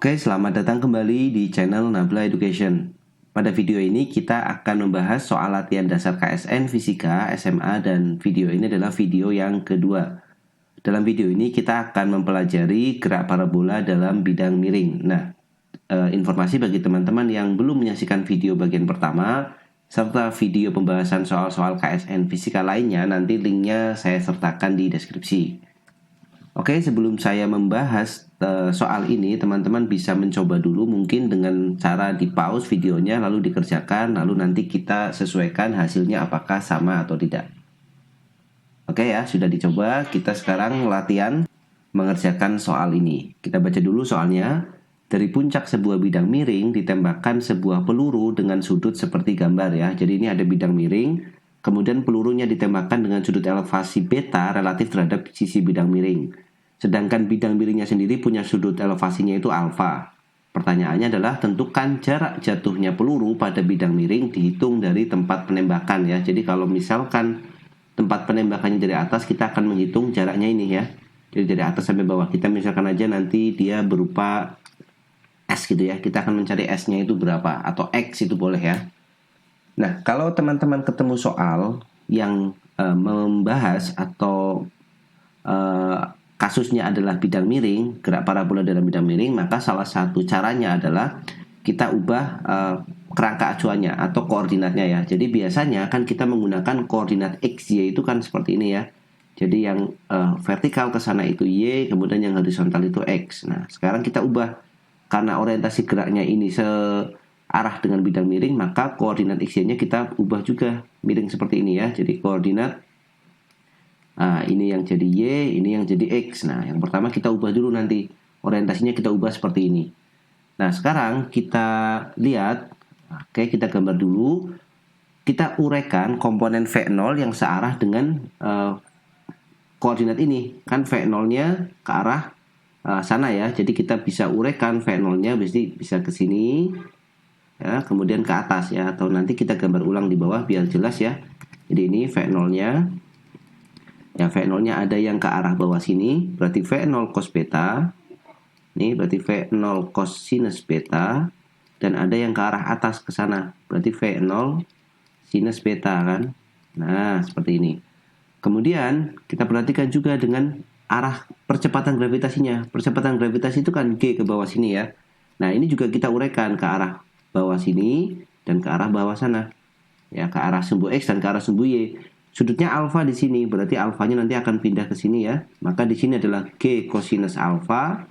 Oke, selamat datang kembali di channel Nabla Education. Pada video ini kita akan membahas soal latihan dasar KSN Fisika SMA dan video ini adalah video yang kedua. Dalam video ini kita akan mempelajari gerak parabola dalam bidang miring. Nah, informasi bagi teman-teman yang belum menyaksikan video bagian pertama serta video pembahasan soal-soal KSN Fisika lainnya, nanti linknya saya sertakan di deskripsi. Oke, sebelum saya membahas soal ini, teman-teman bisa mencoba dulu mungkin dengan cara di pause videonya lalu dikerjakan, lalu nanti kita sesuaikan hasilnya apakah sama atau tidak. Oke ya, sudah dicoba, kita sekarang latihan mengerjakan soal ini. Kita baca dulu soalnya. Dari puncak sebuah bidang miring ditembakkan sebuah peluru dengan sudut seperti gambar ya. Jadi ini ada bidang miring, kemudian pelurunya ditembakkan dengan sudut elevasi beta relatif terhadap sisi bidang miring. Sedangkan bidang miringnya sendiri punya sudut elevasinya itu alfa. Pertanyaannya adalah tentukan jarak jatuhnya peluru pada bidang miring dihitung dari tempat penembakan ya. Jadi kalau misalkan tempat penembakannya dari atas, kita akan menghitung jaraknya ini ya. Jadi dari atas sampai bawah, kita misalkan aja nanti dia berupa S gitu ya. Kita akan mencari S-nya itu berapa, atau X itu boleh ya. Nah, kalau teman-teman ketemu soal yang membahas atau kasusnya adalah bidang miring, gerak parabola dalam bidang miring, maka salah satu caranya adalah kita ubah kerangka acuannya atau koordinatnya ya. Jadi biasanya kan kita menggunakan koordinat X, Y itu kan seperti ini ya. Jadi yang vertikal ke sana itu Y, kemudian yang horizontal itu X. Nah, sekarang kita ubah. Karena orientasi geraknya ini searah dengan bidang miring, maka koordinat X-nya kita ubah juga miring seperti ini ya. Jadi koordinat ini yang jadi Y, ini yang jadi X. Nah, yang pertama kita ubah dulu nanti. Orientasinya kita ubah seperti ini. Nah, sekarang kita lihat. Oke, kita gambar dulu. Kita uraikan komponen V0 yang searah dengan koordinat ini. Kan V0-nya ke arah sana ya. Jadi kita bisa uraikan V0-nya bisa ke sini ya, kemudian ke atas ya, atau nanti kita gambar ulang di bawah biar jelas ya. Jadi ini V0-nya. Ya, V0-nya ada yang ke arah bawah sini, berarti V0 cos beta. Ini berarti V0 cos sinus beta, dan ada yang ke arah atas ke sana, berarti V0 sinus beta kan. Nah, seperti ini. Kemudian kita perhatikan juga dengan arah percepatan gravitasinya. Percepatan gravitasi itu kan G ke bawah sini ya. Nah, ini juga kita uraikan ke arah bawah sini dan ke arah bawah sana. Ya, ke arah sumbu X dan ke arah sumbu Y. Sudutnya alfa di sini, berarti alfanya nanti akan pindah ke sini ya. Maka di sini adalah G cosinus alfa.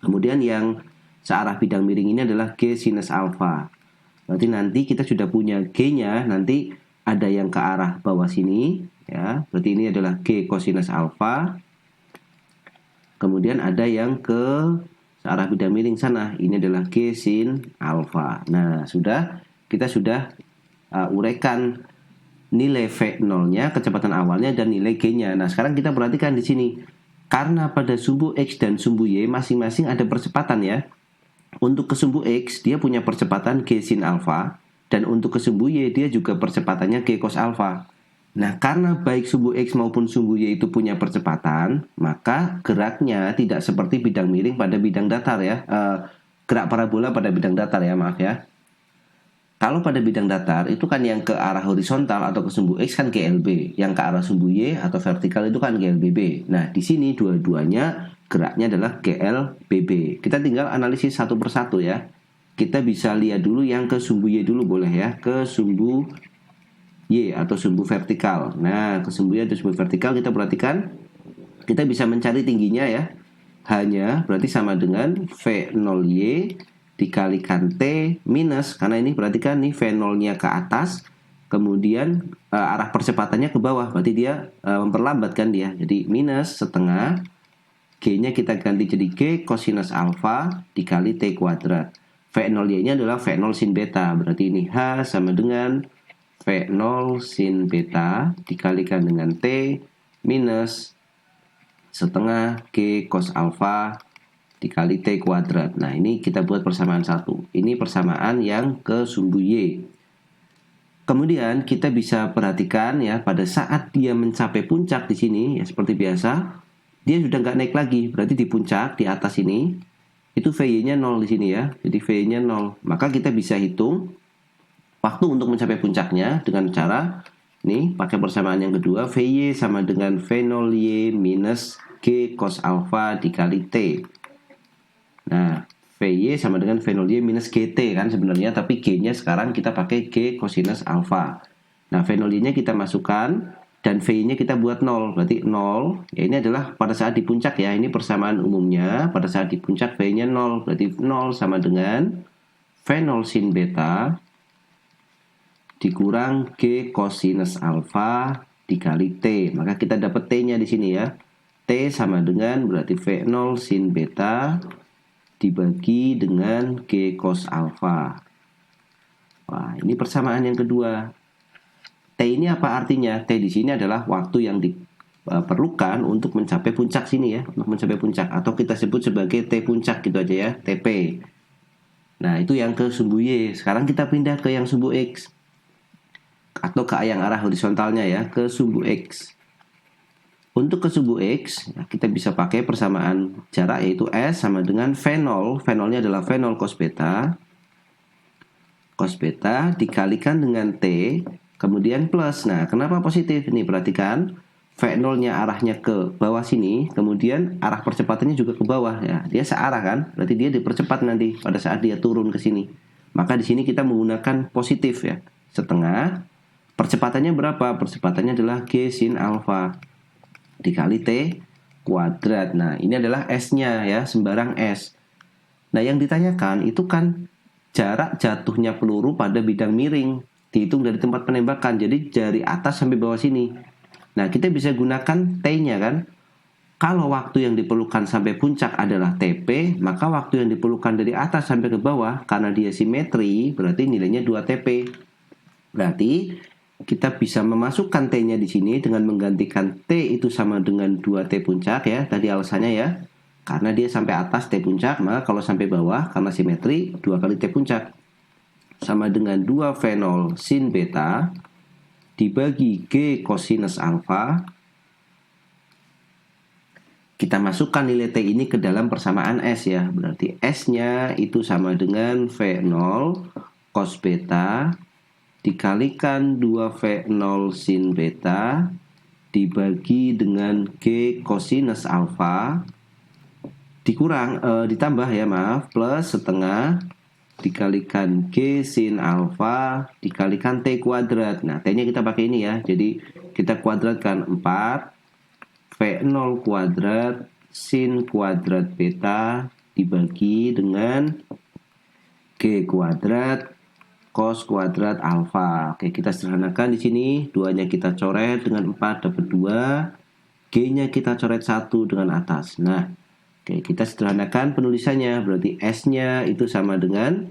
Kemudian yang searah bidang miring ini adalah G sinus alfa. Berarti nanti kita sudah punya G-nya, nanti ada yang ke arah bawah sini ya. Berarti ini adalah G cosinus alfa. Kemudian ada yang ke searah bidang miring sana. Ini adalah G sin alfa. Nah, kita sudah uraikan nilai V0-nya, kecepatan awalnya, dan nilai G-nya. Nah, sekarang kita perhatikan di sini. Karena pada sumbu X dan sumbu Y masing-masing ada percepatan ya. Untuk ke sumbu X, dia punya percepatan G sin alfa. Dan untuk ke sumbu Y, dia juga percepatannya G cos alfa. Nah, karena baik sumbu X maupun sumbu Y itu punya percepatan, maka geraknya tidak seperti bidang miring pada bidang datar ya. Gerak parabola pada bidang datar ya, maaf ya. Kalau pada bidang datar itu kan yang ke arah horizontal atau ke sumbu X kan GLB, yang ke arah sumbu Y atau vertikal itu kan GLBB. Nah, di sini dua-duanya geraknya adalah GLBB. Kita tinggal analisis satu persatu ya. Kita bisa lihat dulu yang ke sumbu Y dulu boleh ya, ke sumbu Y atau sumbu vertikal. Nah, ke sumbu Y atau sumbu vertikal kita perhatikan, kita bisa mencari tingginya ya. Hanya berarti sama dengan V0Y dikalikan T minus, karena ini perhatikan nih V0-nya ke atas, kemudian arah percepatannya ke bawah, berarti dia memperlambat kan dia. Jadi minus setengah, G-nya kita ganti jadi G cosinus alfa dikali T kuadrat. V0Y-nya adalah V0 sin beta, berarti ini H sama dengan V0 sin beta dikalikan dengan T minus setengah G cos alfa dikali T kuadrat. Nah, ini kita buat persamaan satu. Ini persamaan yang ke sumbu Y. Kemudian kita bisa perhatikan ya, pada saat dia mencapai puncak di sini ya, seperti biasa, dia sudah nggak naik lagi. Berarti di puncak, di atas ini, Itu VY-nya 0 di sini ya. Jadi VY-nya 0. Maka kita bisa hitung waktu untuk mencapai puncaknya dengan cara nih pakai persamaan yang kedua, VY sama dengan V0Y minus G cos alpha dikali T. Nah, VY sama dengan V0Y minus GT kan sebenarnya, tapi G-nya sekarang kita pakai G cosinus alpha. Nah, V0Y-nya kita masukkan dan V-nya kita buat 0, berarti 0. Ya, ini adalah pada saat di puncak ya, ini persamaan umumnya. Pada saat di puncak V-nya 0, berarti 0 sama dengan V0 sin beta dikurang G cosinus alpha dikali T. Maka kita dapat T-nya di sini ya. T sama dengan berarti V0 sin beta dibagi dengan G cos alpha. Wah, ini persamaan yang kedua. T ini apa artinya? T di sini adalah waktu yang diperlukan untuk mencapai puncak sini ya, untuk mencapai puncak, atau kita sebut sebagai T puncak gitu aja ya, TP. Nah, itu yang ke sumbu Y. Sekarang kita pindah ke yang sumbu X, atau ke yang arah horizontalnya ya, ke sumbu X. Untuk ke sumbu X, ya, kita bisa pakai persamaan jarak, yaitu S sama dengan V0. V0-nya adalah V0 cos beta. Cos beta dikalikan dengan T, kemudian plus. Nah, kenapa positif? Nih, perhatikan. V0-nya arahnya ke bawah sini, kemudian arah percepatannya juga ke bawah. Ya, dia searah kan? Berarti dia dipercepat nanti pada saat dia turun ke sini. Maka di sini kita menggunakan positif ya. Setengah. Percepatannya berapa? Percepatannya adalah G sin alpha dikali T kuadrat. Nah, ini adalah S-nya ya, sembarang S. Nah, yang ditanyakan itu kan jarak jatuhnya peluru pada bidang miring, dihitung dari tempat penembakan, jadi dari atas sampai bawah sini. Nah, kita bisa gunakan T-nya kan. Kalau waktu yang diperlukan sampai puncak adalah TP, maka waktu yang diperlukan dari atas sampai ke bawah, karena dia simetri, berarti nilainya 2TP. Berarti kita bisa memasukkan T-nya di sini dengan menggantikan T itu sama dengan 2T puncak ya. Tadi alasannya ya. Karena dia sampai atas T puncak, maka kalau sampai bawah karena simetri 2 kali T puncak sama dengan 2 V0 sin beta dibagi G cosinus alpha. Kita masukkan nilai T ini ke dalam persamaan S ya. Berarti S-nya itu sama dengan V0 cos beta dikalikan 2V0 sin beta dibagi dengan G cosinus alpha dikurang ditambah ya maaf, plus setengah dikalikan G sin alpha dikalikan T kuadrat. Nah, T-nya kita pakai ini ya. Jadi kita kuadratkan 4 V0 kuadrat sin kuadrat beta dibagi dengan G kuadrat cos kuadrat alfa. Oke, kita sederhanakan di sini. 2-nya kita coret dengan 4 dapat 2. G-nya kita coret 1 dengan atas. Nah, oke, kita sederhanakan penulisannya. Berarti S-nya itu sama dengan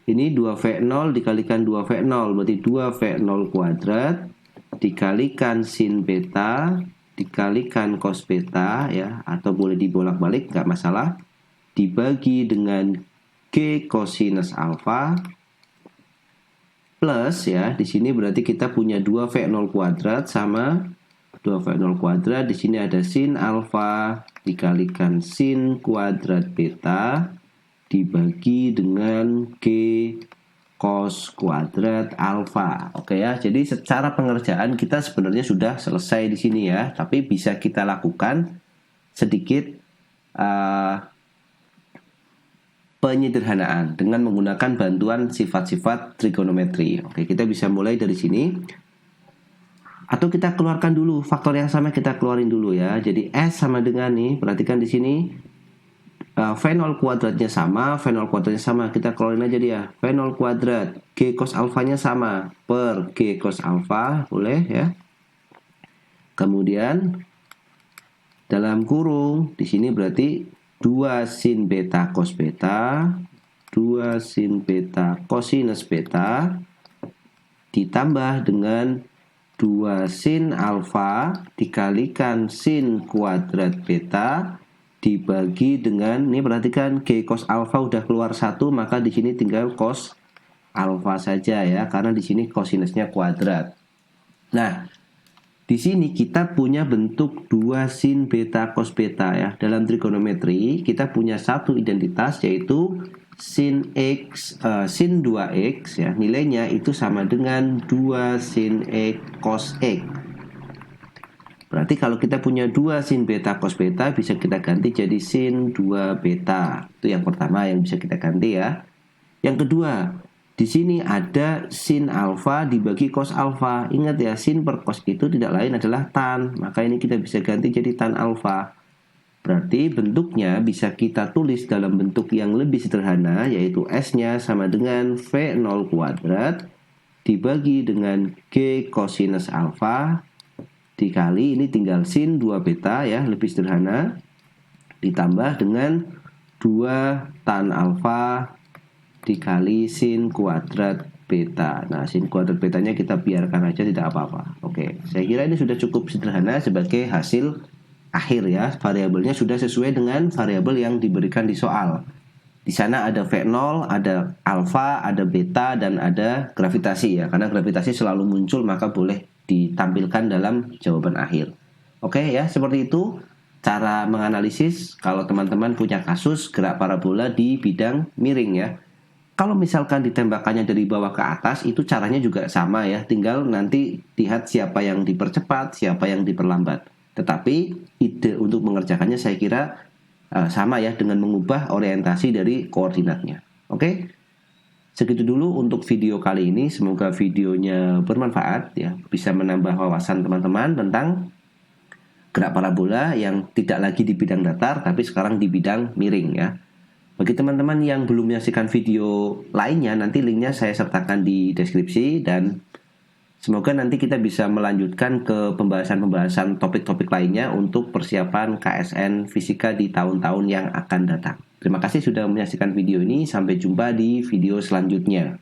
ini 2V0 dikalikan 2V0. Berarti 2V0 kuadrat dikalikan sin beta dikalikan cos beta ya, atau boleh dibolak-balik nggak masalah, dibagi dengan G cosinus alpha plus ya, di sini berarti kita punya 2V0 kuadrat sama 2V0 kuadrat, di sini ada sin alpha dikalikan sin kuadrat beta dibagi dengan G cos kuadrat alfa. Oke ya, jadi secara pengerjaan kita sebenarnya sudah selesai di sini ya, tapi bisa kita lakukan sedikit penyederhanaan dengan menggunakan bantuan sifat-sifat trigonometri. Oke, kita bisa mulai dari sini. Atau kita keluarkan dulu faktor yang sama, kita keluarin dulu ya. Jadi S sama dengan nih, perhatikan di sini V0 kuadratnya sama, V0 kuadratnya sama, kita keluarin aja dia. V0 kuadrat, G cos alfanya sama per G cos alfa, boleh ya. Kemudian dalam kurung di sini berarti 2 sin beta cos beta, 2 sin beta cosinus beta ditambah dengan 2 sin alfa dikalikan sin kuadrat beta dibagi dengan, ini perhatikan G cos alfa udah keluar 1, maka di sini tinggal cos alfa saja ya, karena di sini cosinusnya kuadrat. Nah, Di sini kita punya bentuk 2 sin beta cos beta ya. Dalam trigonometri kita punya satu identitas yaitu sin x sin 2x ya. Nilainya itu sama dengan 2 sin x cos x. Berarti kalau kita punya 2 sin beta cos beta bisa kita ganti jadi sin 2 beta. Itu yang pertama yang bisa kita ganti ya. Yang kedua, di sini ada sin alfa dibagi cos alfa. Ingat ya, sin per cos itu tidak lain adalah tan. Maka ini kita bisa ganti jadi tan alfa. Berarti bentuknya bisa kita tulis dalam bentuk yang lebih sederhana, yaitu S-nya sama dengan V0 kuadrat dibagi dengan G cosinus alfa dikali, ini tinggal sin 2 beta ya, lebih sederhana, ditambah dengan 2 tan alfa dikali sin kuadrat beta. Nah, sin kuadrat betanya kita biarkan aja, tidak apa-apa. Oke, saya kira ini sudah cukup sederhana sebagai hasil akhir ya. Variabelnya sudah sesuai dengan variabel yang diberikan di soal. Di sana ada V0, ada alfa, ada beta, dan ada gravitasi ya. Karena gravitasi selalu muncul, maka boleh ditampilkan dalam jawaban akhir. Oke ya, seperti itu cara menganalisis kalau teman-teman punya kasus gerak parabola di bidang miring ya. Kalau misalkan ditembakkannya dari bawah ke atas, itu caranya juga sama ya. Tinggal nanti lihat siapa yang dipercepat, siapa yang diperlambat. Tetapi ide untuk mengerjakannya saya kira sama ya, dengan mengubah orientasi dari koordinatnya. Oke? Segitu dulu untuk video kali ini. Semoga videonya bermanfaat ya, bisa menambah wawasan teman-teman tentang gerak parabola yang tidak lagi di bidang datar tapi sekarang di bidang miring ya. Bagi teman-teman yang belum menyaksikan video lainnya, nanti linknya saya sertakan di deskripsi, dan semoga nanti kita bisa melanjutkan ke pembahasan-pembahasan topik-topik lainnya untuk persiapan KSN Fisika di tahun-tahun yang akan datang. Terima kasih sudah menyaksikan video ini, sampai jumpa di video selanjutnya.